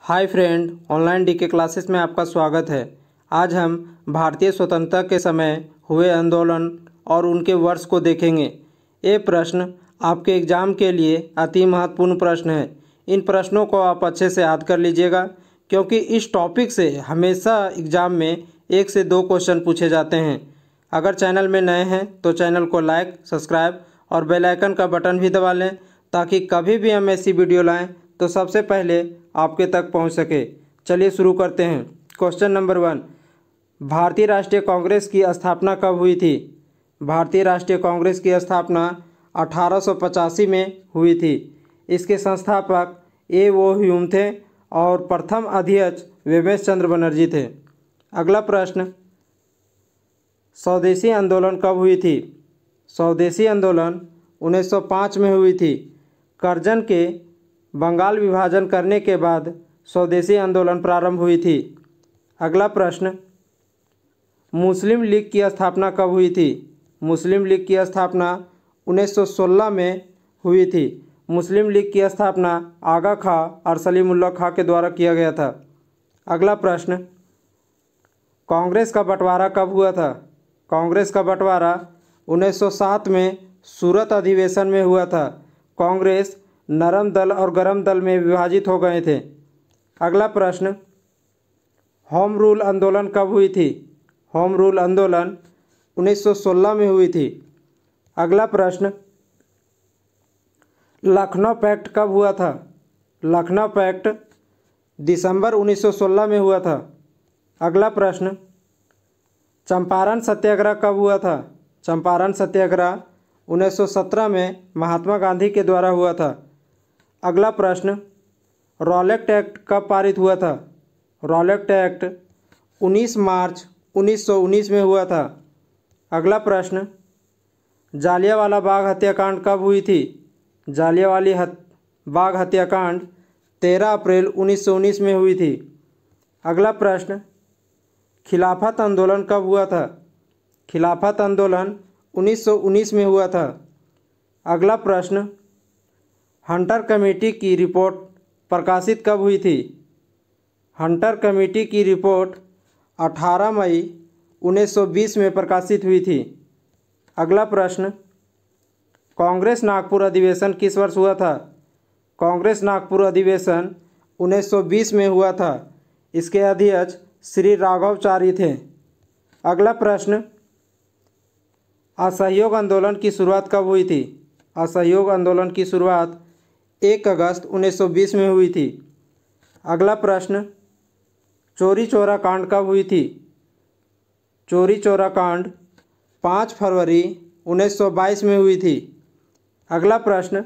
हाय friend, online DK classes में आपका स्वागत है। आज हम भारतीय स्वतंत्रता के समय हुए आंदोलन और उनके वर्ष को देखेंगे। ये प्रश्न आपके एग्ज़ाम के लिए अति महत्वपूर्ण प्रश्न है। इन प्रश्नों को आप अच्छे से याद कर लीजिएगा, क्योंकि इस टॉपिक से हमेशा एग्ज़ाम में 1 से 2 क्वेश्चन पूछे जाते हैं। अगर चैनल में नए हैं तो चैनल को लाइक, सब्सक्राइब और बेल आइकन का बटन भी दबा लें, ताकि कभी भी हम ऐसी वीडियो लाएं तो सबसे पहले आपके तक पहुंच सके। चलिए शुरू करते हैं। क्वेश्चन नंबर 1, भारतीय राष्ट्रीय कांग्रेस की स्थापना कब हुई थी? भारतीय राष्ट्रीय कांग्रेस की स्थापना 1885 में हुई थी। इसके संस्थापक ए.ओ. ह्यूम थे और प्रथम अध्यक्ष वेमेश चंद्र बनर्जी थे। अगला प्रश्न, स्वदेशी आंदोलन कब हुई थी? स्वदेशी आंदोलन 1905 में हुई थी। करजन के बंगाल विभाजन करने के बाद स्वदेशी आंदोलन प्रारंभ हुई थी। अगला प्रश्न, मुस्लिम लीग की स्थापना कब हुई थी? मुस्लिम लीग की स्थापना 1916 में हुई थी। मुस्लिम लीग की स्थापना आगा खां और सलीमुल्लाह खां के द्वारा किया गया था। अगला प्रश्न, कांग्रेस का बंटवारा कब हुआ था? कांग्रेस का बंटवारा 1907 में सूरत अधिवेशन में हुआ था। कांग्रेस नरम दल और गरम दल में विभाजित हो गए थे। अगला प्रश्न, होम रूल आंदोलन कब हुई थी? होम रूल आंदोलन 1916 में हुई थी। अगला प्रश्न, लखनऊ पैक्ट कब हुआ था? लखनऊ पैक्ट दिसंबर 1916 में हुआ था। अगला प्रश्न, चंपारण सत्याग्रह कब हुआ था? चंपारण सत्याग्रह 1917 में महात्मा गांधी के द्वारा हुआ था। अगला प्रश्न, रॉलेट एक्ट कब पारित हुआ था? रॉलेट एक्ट 19 मार्च 1919 में हुआ था। अगला प्रश्न, जालियांवाला बाग हत्याकांड कब हुई थी? जालियांवाला बाग हत्याकांड 13 अप्रैल 1919 में हुई थी। अगला प्रश्न, खिलाफत आंदोलन कब हुआ था? खिलाफत आंदोलन 1919 में हुआ था। अगला प्रश्न, हंटर कमेटी की रिपोर्ट प्रकाशित कब हुई थी? हंटर कमेटी की रिपोर्ट 18 मई 1920 में प्रकाशित हुई थी। अगला प्रश्न, कांग्रेस नागपुर अधिवेशन किस वर्ष हुआ था? कांग्रेस नागपुर अधिवेशन 1920 में हुआ था। इसके अध्यक्ष श्री राघवाचारी थे। अगला प्रश्न, असहयोग आंदोलन की शुरुआत कब हुई थी? असहयोग आंदोलन की शुरुआत 1 अगस्त 1920 में हुई थी। अगला प्रश्न, चौरी चौरा कांड कब हुई थी? चौरी चौरा कांड 5 फरवरी 1922 में हुई थी। अगला प्रश्न,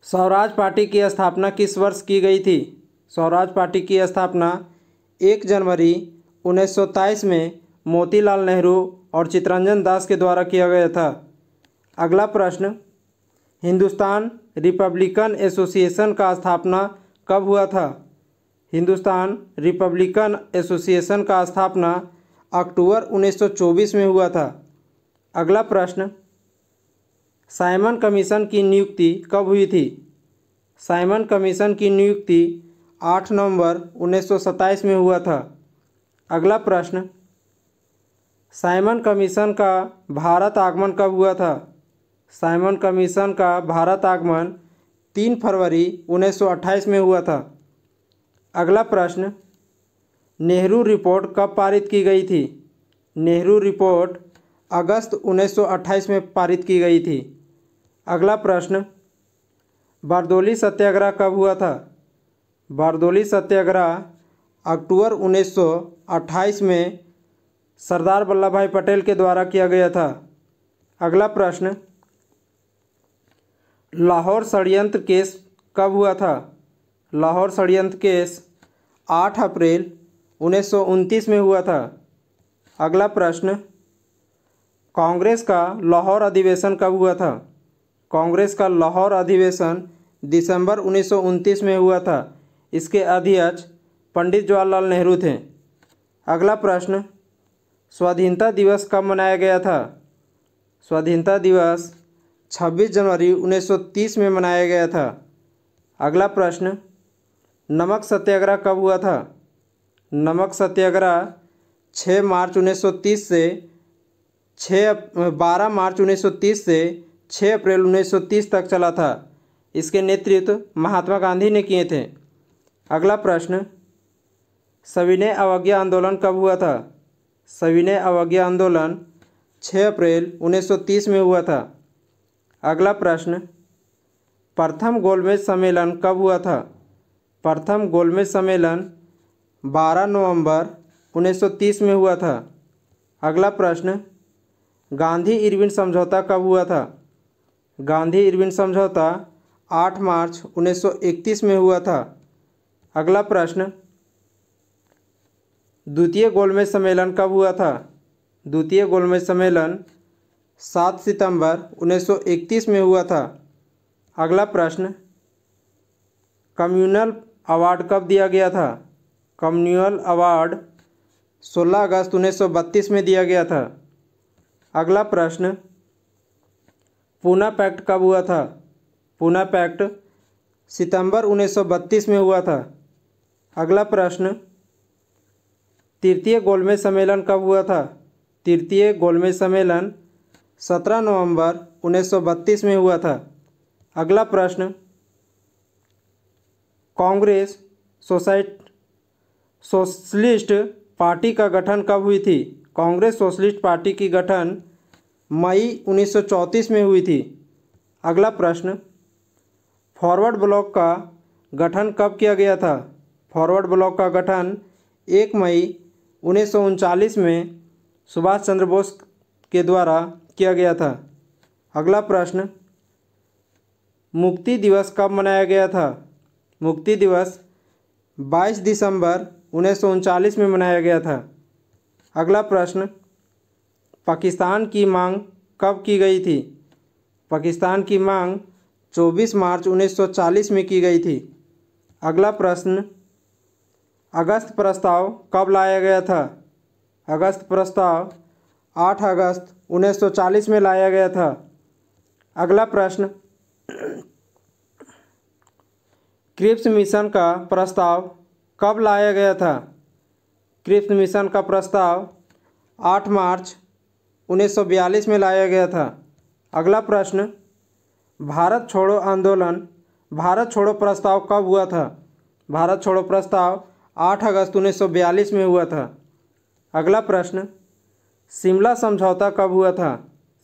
स्वराज पार्टी की स्थापना किस वर्ष की गई थी? स्वराज पार्टी की स्थापना 1 जनवरी 1923 में मोतीलाल नेहरू और चित्तरंजन दास के द्वारा किया गया था। अगला प्रश्न, हिंदुस्तान रिपब्लिकन एसोसिएशन का स्थापना कब हुआ था? हिंदुस्तान रिपब्लिकन एसोसिएशन का स्थापना अक्टूबर 1924 में हुआ था। अगला प्रश्न, साइमन कमीशन की नियुक्ति कब हुई थी? साइमन कमीशन की नियुक्ति 8 नवंबर 1927 में हुआ था। अगला प्रश्न, साइमन कमीशन का भारत आगमन कब हुआ था? साइमन कमीशन का भारत आगमन 3 फरवरी 1928 में हुआ था। अगला प्रश्न, नेहरू रिपोर्ट कब पारित की गई थी? नेहरू रिपोर्ट अगस्त 1928 में पारित की गई थी। अगला प्रश्न, बारदोली सत्याग्रह कब हुआ था? बारदोली सत्याग्रह अक्टूबर 1928 में सरदार वल्लभ भाई पटेल के द्वारा किया गया था। अगला प्रश्न, लाहौर षड्यंत्र केस कब हुआ था? लाहौर षड्यंत्र केस 8 अप्रैल 1929 में हुआ था। अगला प्रश्न, कांग्रेस का लाहौर अधिवेशन कब हुआ था? कांग्रेस का लाहौर अधिवेशन दिसंबर 1929 में हुआ था। इसके अध्यक्ष पंडित जवाहरलाल नेहरू थे। अगला प्रश्न, स्वाधीनता दिवस कब मनाया गया था? स्वाधीनता दिवस 26 जनवरी 1930 में मनाया गया था। अगला प्रश्न, नमक सत्याग्रह कब हुआ था? नमक सत्याग्रह 6 मार्च 1930 से 12 मार्च 1930 से 6 अप्रैल 1930 तक चला था। इसके नेतृत्व महात्मा गांधी ने किए थे। अगला प्रश्न, सविनय अवज्ञा आंदोलन कब हुआ था? सविनय अवज्ञा आंदोलन 6 अप्रैल 1930 में हुआ था। अगला प्रश्न, प्रथम गोलमेज सम्मेलन कब हुआ था? प्रथम गोलमेज सम्मेलन 12 नवंबर 1930 में हुआ था। अगला प्रश्न, गांधी इरविन समझौता कब हुआ था? गांधी इरविन समझौता 8 मार्च 1931 में हुआ था। अगला प्रश्न, द्वितीय गोलमेज सम्मेलन कब हुआ था? द्वितीय गोलमेज सम्मेलन 7 सितंबर 1931 में हुआ था। अगला प्रश्न, कम्युनल अवार्ड कब दिया गया था? कम्युनल अवार्ड 16 अगस्त 1932 में दिया गया था। अगला प्रश्न, पूना पैक्ट कब हुआ था? पूना पैक्ट सितंबर 1932 में हुआ था। अगला प्रश्न, तृतीय गोलमेज सम्मेलन कब हुआ था? तृतीय गोलमेज सम्मेलन 17 नवंबर 1932 में हुआ था। अगला प्रश्न, कांग्रेस सोशलिस्ट पार्टी का गठन कब हुई थी? कांग्रेस सोशलिस्ट पार्टी की गठन मई 1934 में हुई थी। अगला प्रश्न, फॉरवर्ड ब्लॉक का गठन कब किया गया था? फॉरवर्ड ब्लॉक का गठन 1 मई 1939 में सुभाष चंद्र बोस के द्वारा किया गया था। अगला प्रश्न, मुक्ति दिवस कब मनाया गया था? मुक्ति दिवस 22 दिसंबर 1939 में मनाया गया था। अगला प्रश्न, पाकिस्तान की मांग कब की गई थी? पाकिस्तान की मांग 24 मार्च 1940 में की गई थी। अगला प्रश्न, अगस्त प्रस्ताव कब लाया गया था? अगस्त प्रस्ताव 8 अगस्त 1940 में लाया गया था। अगला प्रश्न, क्रिप्स मिशन का प्रस्ताव कब लाया गया था? क्रिप्स मिशन का प्रस्ताव 8 मार्च 1942 में लाया गया था। अगला प्रश्न, भारत छोड़ो आंदोलन, भारत छोड़ो प्रस्ताव कब हुआ था? भारत छोड़ो प्रस्ताव 8 अगस्त 1942 में हुआ था। अगला प्रश्न, शिमला समझौता कब हुआ था?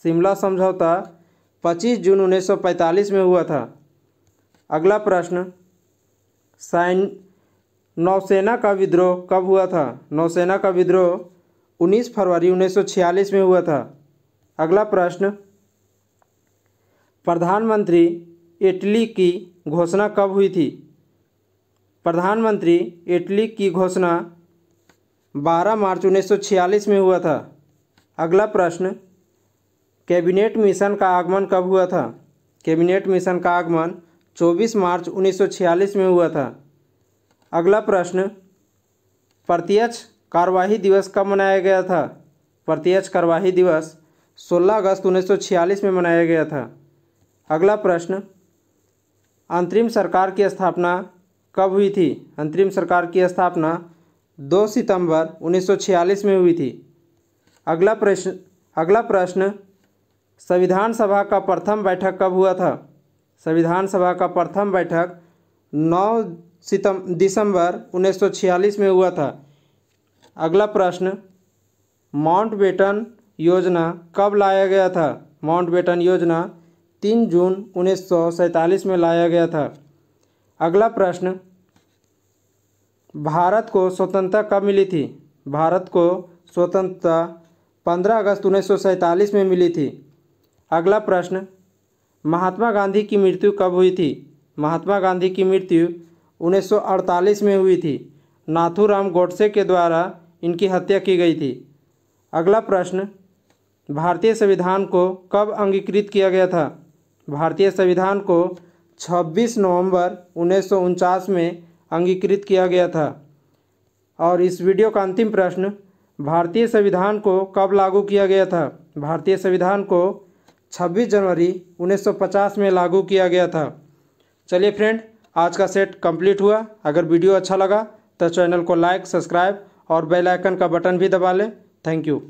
शिमला समझौता 25 जून 1945 में हुआ था। अगला प्रश्न, नौसेना का विद्रोह कब हुआ था? नौसेना का विद्रोह 19 फरवरी 1946 में हुआ था। अगला प्रश्न, प्रधानमंत्री इटली की घोषणा कब हुई थी? प्रधानमंत्री इटली की घोषणा 12 मार्च 1946 में हुआ था। अगला प्रश्न, कैबिनेट मिशन का आगमन कब हुआ था? कैबिनेट मिशन का आगमन 24 मार्च 1946 में हुआ था। अगला प्रश्न, प्रत्यक्ष कार्यवाही दिवस कब मनाया गया था? प्रत्यक्ष कार्यवाही दिवस 16 अगस्त 1946 में मनाया गया था। अगला प्रश्न, अंतरिम सरकार की स्थापना कब हुई थी? अंतरिम सरकार की स्थापना 2 सितंबर 1946 में हुई थी। अगला प्रश्न, संविधान सभा का प्रथम बैठक कब हुआ था? संविधान सभा का प्रथम बैठक 9 दिसंबर 1946 में हुआ था। अगला प्रश्न, माउंटबेटन योजना कब लाया गया था? माउंटबेटन योजना 3 जून 1947 में लाया गया था। अगला प्रश्न, भारत को स्वतंत्रता कब मिली थी? भारत को स्वतंत्रता 15 अगस्त 1947 में मिली थी। अगला प्रश्न, महात्मा गांधी की मृत्यु कब हुई थी? महात्मा गांधी की मृत्यु 1948 में हुई थी। नाथूराम गोडसे के द्वारा इनकी हत्या की गई थी। अगला प्रश्न, भारतीय संविधान को कब अंगीकृत किया गया था? भारतीय संविधान को 26 नवंबर 1949 में अंगीकृत किया गया था। और इस वीडियो का अंतिम प्रश्न, भारतीय संविधान को कब लागू किया गया था? भारतीय संविधान को 26 जनवरी 1950 में लागू किया गया था। चलिए फ्रेंड, आज का सेट कंप्लीट हुआ। अगर वीडियो अच्छा लगा तो चैनल को लाइक, सब्सक्राइब और बेल आइकन का बटन भी दबा लें। Thank you.